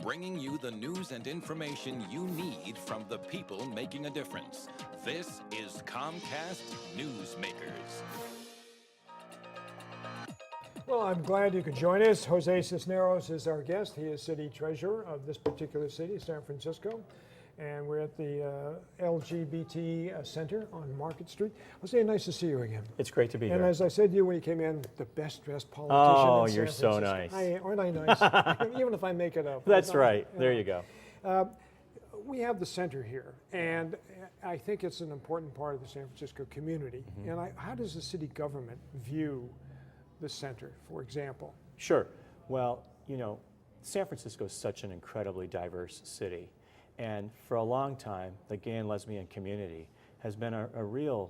bringing you the news and information you need from the people making a difference. This is Comcast Newsmakers. Well, I'm glad you could join us. Jose Cisneros is our guest. He is city treasurer of this particular city, San Francisco. And we're at the LGBT Center on Market Street. Jose, nice to see you again. It's great to be here. And as I said to you when you came in, the best dressed politician in San you're Francisco. so nice. Aren't I nice? Even if I make it up. That's right. There you go. We have the center here, and I think it's an important part of the San Francisco community. And how does the city government view the center, for example? Sure. Well, you know, San Francisco is such an incredibly diverse city. And for a long time, the gay and lesbian community has been a real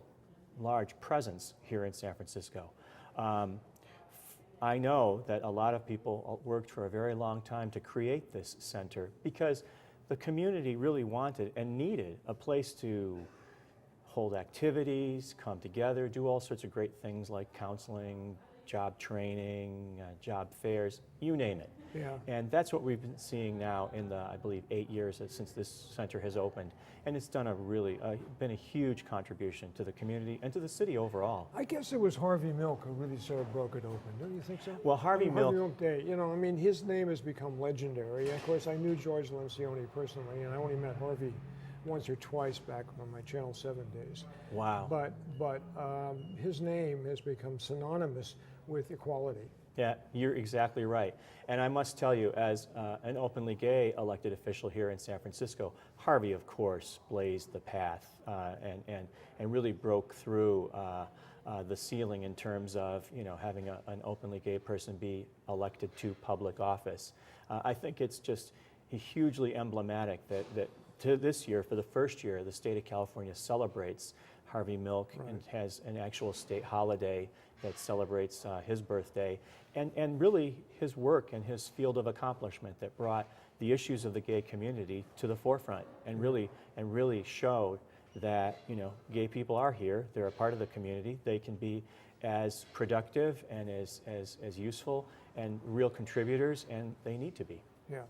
large presence here in San Francisco. I know that a lot of people worked for a very long time to create this center because the community really wanted and needed a place to hold activities, come together, do all sorts of great things like counseling, job training, job fairs, you name it. Yeah. And that's what we've been seeing now in the, I believe, 8 years since this center has opened. And it's done been a huge contribution to the community and to the city overall. I guess it was Harvey Milk who really sort of broke it open, don't you think so? Well, Harvey Milk Day, you know, I mean, his name has become legendary. Of course, I knew George Lencioni personally, and I only met Harvey once or twice back on my Channel 7 days. Wow. But his name has become synonymous with equality. Yeah, you're exactly right. And I must tell you, as an openly gay elected official here in San Francisco, Harvey, of course, blazed the path and really broke through the ceiling in terms of, you know, having an openly gay person be elected to public office. I think it's just hugely emblematic that to this year, for the first year, the state of California celebrates Harvey Milk and has an actual state holiday that celebrates his birthday, and really his work and his field of accomplishment that brought the issues of the gay community to the forefront and really showed that, you know, gay people are here, they're a part of the community, they can be as productive and as useful and real contributors, and they need to be. Yeah.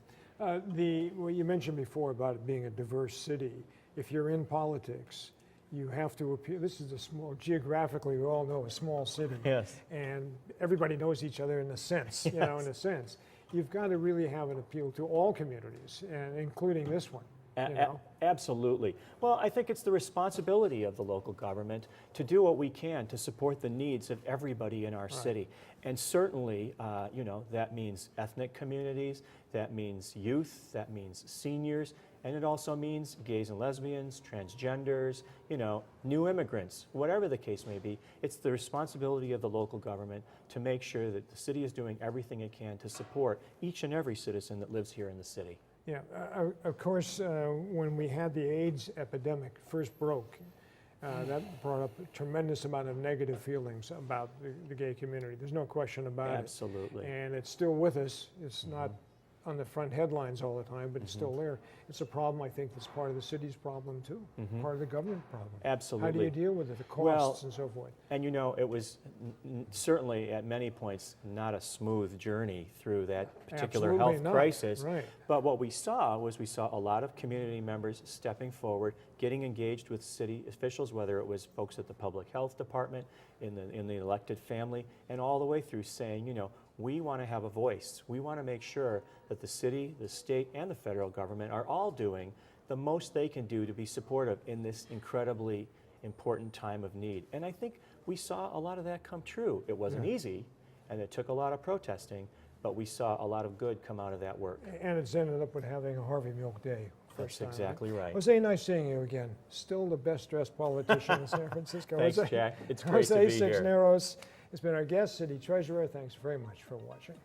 What you mentioned before about it being a diverse city, if you're in politics, you have to appeal. This is a small, geographically, we all know a small city. Yes. And everybody knows each other in a sense, you know, in a sense. You've got to really have an appeal to all communities, and including this one. Absolutely. Well, I think it's the responsibility of the local government to do what we can to support the needs of everybody in our city. And certainly, you know, that means ethnic communities, that means youth, that means seniors, and it also means gays and lesbians, transgenders, you know, new immigrants, whatever the case may be. It's the responsibility of the local government to make sure that the city is doing everything it can to support each and every citizen that lives here in the city. Yeah, of course, when we had the AIDS epidemic first broke, that brought up a tremendous amount of negative feelings about the gay community. There's no question about it. Absolutely. And it's still with us. It's not on the front headlines all the time, but it's still there. It's a problem, I think, that's part of the city's problem too, part of the government problem. Absolutely. How do you deal with it, the costs and so forth? And you know, it was certainly at many points not a smooth journey through that particular health crisis. Right. But what we saw was a lot of community members stepping forward, getting engaged with city officials, whether it was folks at the public health department, in the elected family, and all the way through saying, you know, we want to have a voice. We want to make sure that the city, the state, and the federal government are all doing the most they can do to be supportive in this incredibly important time of need. And I think we saw a lot of that come true. It wasn't easy, and it took a lot of protesting, but we saw a lot of good come out of that work. And it's ended up with having a Harvey Milk Day. That's exactly right. Jose, nice seeing you again. Still the best dressed politician in San Francisco. Thanks, Jack. It's great to be here. Jose Cisneros has been our guest, city treasurer. Thanks very much for watching.